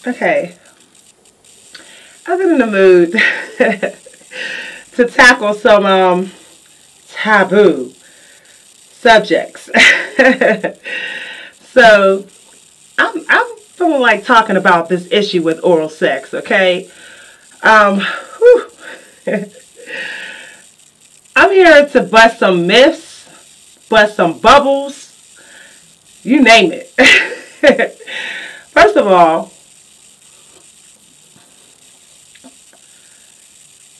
Okay, I've been in the mood to tackle some taboo subjects. So I'm feeling like talking about this issue with oral sex. Okay, whew. I'm here to bust some myths, bust some bubbles, you name it. First of all,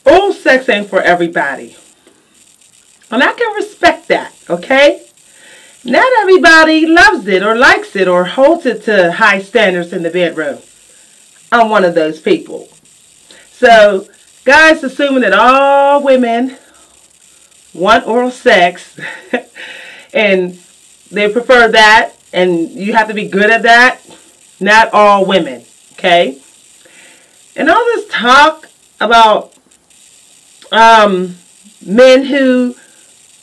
oral sex ain't for everybody. And I can respect that, okay? Not everybody loves it or likes it or holds it to high standards in the bedroom. I'm one of those people. So, guys assuming that all women want oral sex and they prefer that and you have to be good at that. Not all women, okay? And all this talk about men who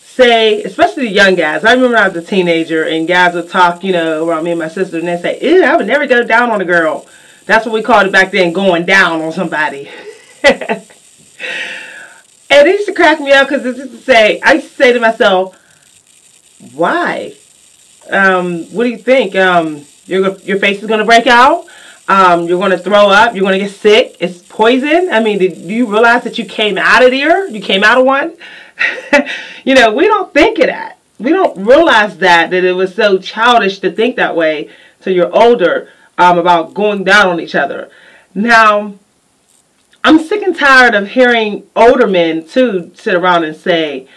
say, especially the young guys. I remember when I was a teenager and guys would talk, around me and my sister, and they say, ew, I would never go down on a girl. That's what we called it back then, going down on somebody. And it used to crack me up because I used to say to myself, why? What do you think? Your face is going to break out? You're going to throw up? You're going to get sick? It's poison? I mean, do you realize that you came out of there? You came out of one? We don't think of that. We don't realize that it was so childish to think that way till you're older about going down on each other. Now, I'm sick and tired of hearing older men, too, sit around and say,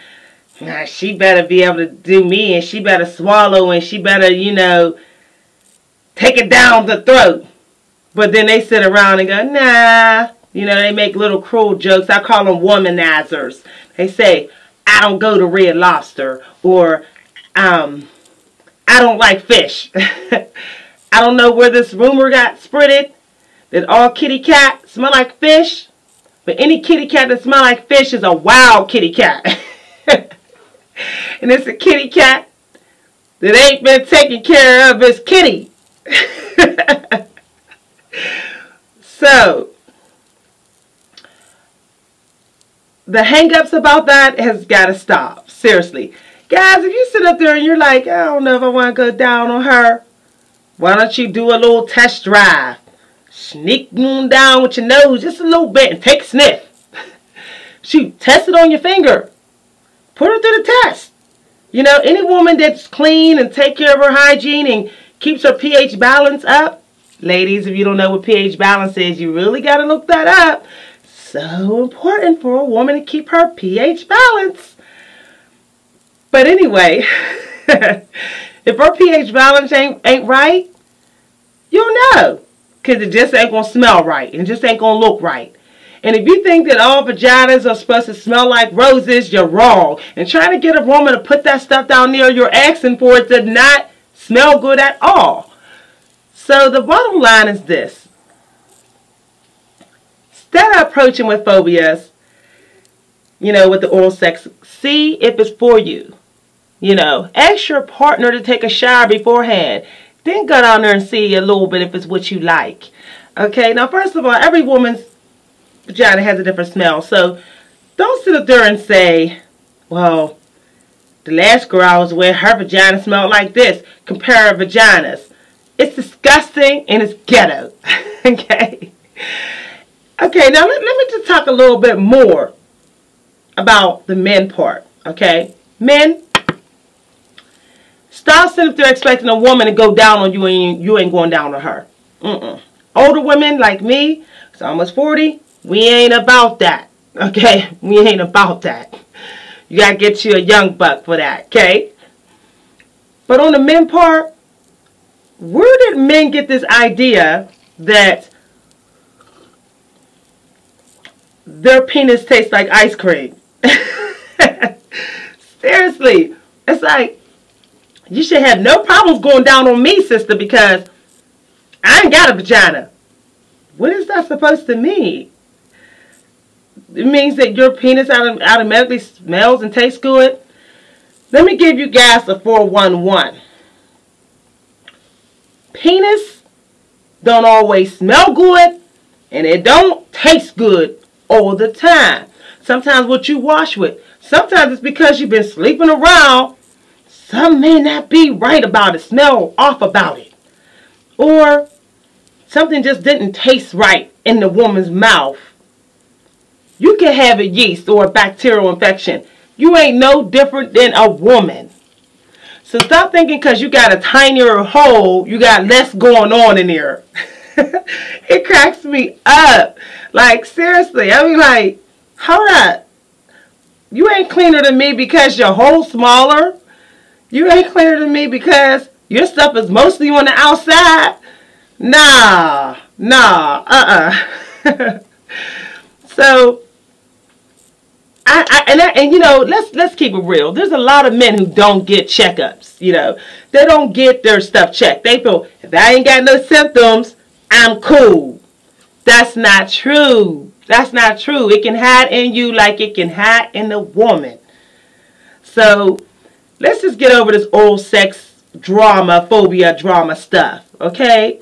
nah, she better be able to do me, and she better swallow, and she better, take it down the throat. But then they sit around and go, nah. They make little cruel jokes. I call them womanizers. They say, I don't go to Red Lobster, or I don't like fish. I don't know where this rumor got spreaded that all kitty cats smell like fish, but any kitty cat that smells like fish is a wild kitty cat. And it's a kitty cat that ain't been taking care of its kitty. So, the hang-ups about that has got to stop. Seriously. Guys, if you sit up there and you're like, I don't know if I want to go down on her, why don't you do a little test drive? Sneak on down with your nose just a little bit and take a sniff. Shoot, test it on your finger. Put her through the test. Any woman that's clean and take care of her hygiene and keeps her pH balance up. Ladies, if you don't know what pH balance is, you really got to look that up. So important for a woman to keep her pH balance. But anyway, if her pH balance ain't right, you'll know. Because it just ain't going to smell right. And it just ain't going to look right. And if you think that all vaginas are supposed to smell like roses, you're wrong. And trying to get a woman to put that stuff down there you're asking for, it does not smell good at all. So the bottom line is this. Instead of approaching with phobias, with the oral sex, see if it's for you. Ask your partner to take a shower beforehand. Then go down there and see a little bit if it's what you like. Okay, now first of all, every woman's vagina has a different smell. So don't sit up there and say, well, the last girl I was with, her vagina smelled like this. Compare vaginas. It's disgusting and it's ghetto. Okay. Okay, now let me just talk a little bit more about the men part. Okay. Men, stop sitting up there expecting a woman to go down on you and you ain't going down on her. Older women like me, it's almost 40, we ain't about that. Okay? We ain't about that. You gotta get you a young buck for that. Okay? But on the men part, where did men get this idea that their penis tastes like ice cream? Seriously. It's like, you should have no problems going down on me, sister, because I ain't got a vagina. What is that supposed to mean? It means that your penis automatically smells and tastes good? Let me give you guys a 411. Penis don't always smell good, and it don't taste good all the time. Sometimes what you wash with, sometimes it's because you've been sleeping around. Some may not be right about it, smell off about it. Or something just didn't taste right in the woman's mouth. You can have a yeast or a bacterial infection. You ain't no different than a woman. So stop thinking because you got a tinier hole, you got less going on in there. It cracks me up. Like, seriously, I mean, like, hold up. You ain't cleaner than me because your hole's smaller. You ain't cleaner than me because your stuff is mostly on the outside. Nah, So, and you know, let's keep it real. There's a lot of men who don't get checkups. You know, they don't get their stuff checked. They feel if I ain't got no symptoms, I'm cool. That's not true. That's not true. It can hide in you like it can hide in a woman. So let's just get over this old sex drama, phobia drama stuff, okay?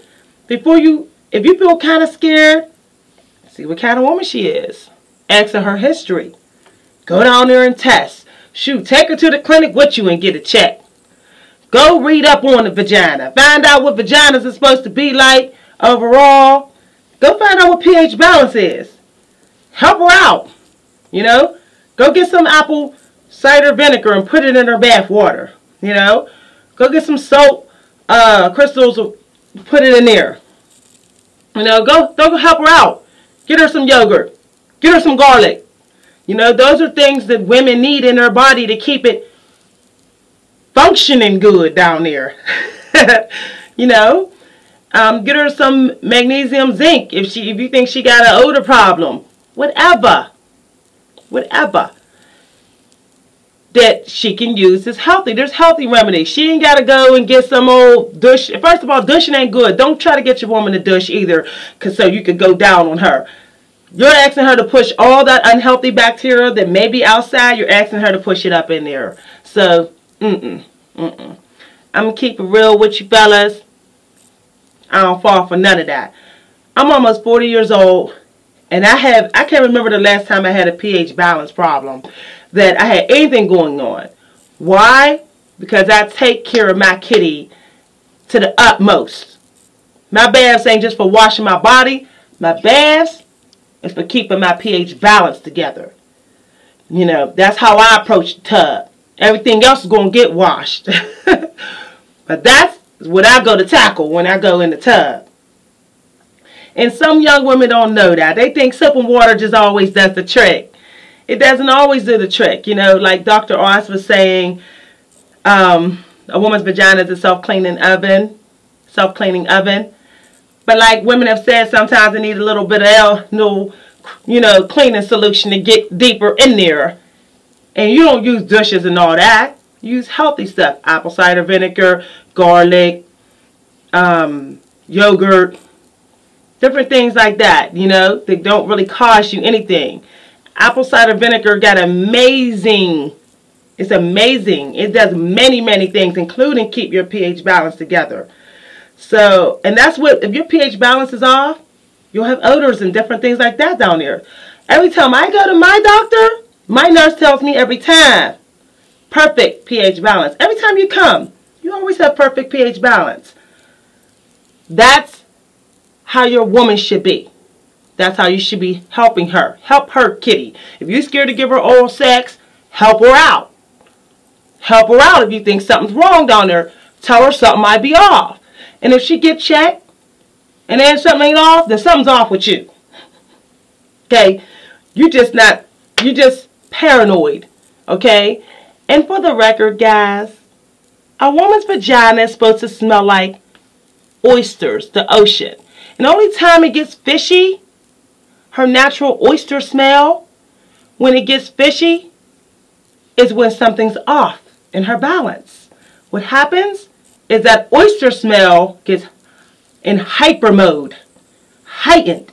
If you feel kind of scared, see what kind of woman she is. Ask her history. Go down there and test. Shoot, take her to the clinic with you and get it checked. Go read up on the vagina. Find out what vaginas are supposed to be like overall. Go find out what pH balance is. Help her out. You know, go get some apple cider vinegar and put it in her bath water. You know, go get some salt crystals, put it in there. You know, go help her out. Get her some yogurt. Get her some garlic. You know, those are things that women need in their body to keep it functioning good down there. You know, get her some magnesium zinc if you think she got an odor problem. Whatever that she can use is healthy. There's healthy remedies. She ain't got to go and get some old douche. First of all, douching ain't good. Don't try to get your woman to douche either, so you could go down on her. You're asking her to push all that unhealthy bacteria that may be outside. You're asking her to push it up in there. So, I'm going to keep it real with you fellas. I don't fall for none of that. I'm almost 40 years old, and I can't remember the last time I had a pH balance problem, that I had anything going on. Why? Because I take care of my kitty to the utmost. My baths ain't just for washing my body. My baths is for keeping my pH balance together. You know, that's how I approach the tub. Everything else is going to get washed. But that's what I go to tackle when I go in the tub. And some young women don't know that. They think soap and water just always does the trick. It doesn't always do the trick. You know, like Dr. Oz was saying, a woman's vagina is a self-cleaning oven. But like women have said, sometimes they need a little bit of cleaning solution to get deeper in there. And you don't use douches and all that. You use healthy stuff. Apple cider vinegar, garlic, yogurt, different things like that, you know, that don't really cost you anything. Apple cider vinegar got amazing. It's amazing. It does many, many things, including keep your pH balance together. So, and that's what, if your pH balance is off, you'll have odors and different things like that down there. Every time I go to my doctor, my nurse tells me every time, perfect pH balance. Every time you come, you always have perfect pH balance. That's how your woman should be. That's how you should be helping her. Help her kitty. If you're scared to give her oral sex, help her out. Help her out if you think something's wrong down there. Tell her something might be off. And if she get checked and then something ain't off, then something's off with you. Okay? You just paranoid. Okay? And for the record, guys, a woman's vagina is supposed to smell like oysters, the ocean. And the only time it gets fishy, her natural oyster smell, when it gets fishy, is when something's off in her balance. What happens is that oyster smell gets in hyper mode, heightened,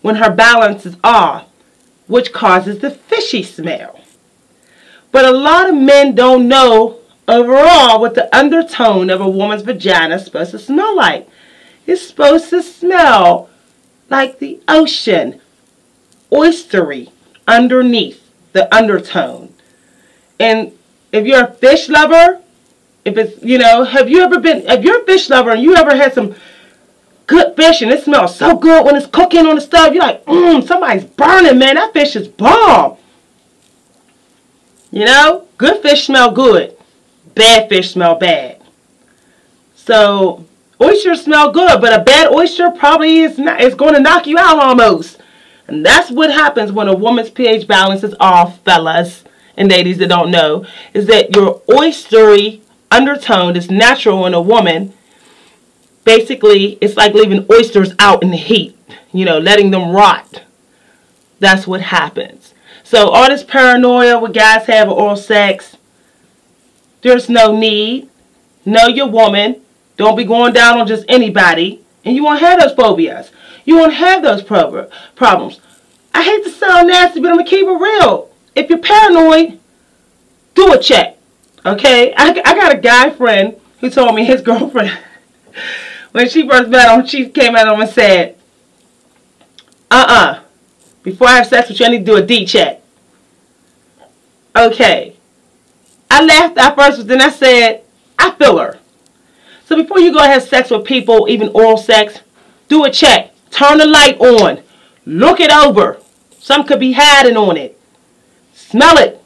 when her balance is off, which causes the fishy smell. But a lot of men don't know overall what the undertone of a woman's vagina is supposed to smell like. It's supposed to smell like the ocean, oystery underneath the undertone. And if you're a fish lover, if it's, if you're a fish lover and you ever had some good fish and it smells so good when it's cooking on the stove, you're like, somebody's burning, man, that fish is bomb. Good fish smell good, bad fish smell bad. So oysters smell good, but a bad oyster probably is going to knock you out almost. And that's what happens when a woman's pH balance is off, fellas and ladies that don't know, is that your oystery undertone is natural in a woman. Basically, it's like leaving oysters out in the heat, letting them rot. That's what happens. So all this paranoia with guys having oral sex, there's no need. Know your woman. Don't be going down on just anybody. And you won't have those phobias. You won't have those problems. I hate to sound nasty, but I'm going to keep it real. If you're paranoid, do a check. Okay? I got a guy friend who told me his girlfriend, when she first met him, she came at him and said, before I have sex with you, I need to do a D check. Okay. I laughed at first, but then I said, I feel her. So before you go and have sex with people, even oral sex, do a check. Turn the light on. Look it over. Some could be hiding on it. Smell it.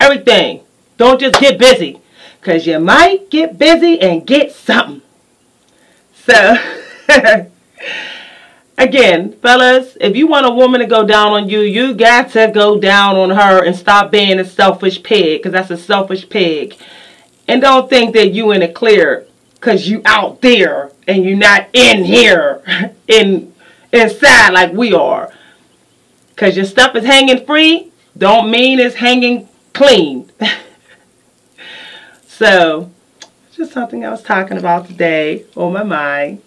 Everything. Don't just get busy. Because you might get busy and get something. So, again, fellas, if you want a woman to go down on you, you got to go down on her and stop being a selfish pig. Because that's a selfish pig. And don't think that you in the clear because you out there and you're not in here inside like we are. Because your stuff is hanging free don't mean it's hanging clean. So, just something I was talking about today on my mind.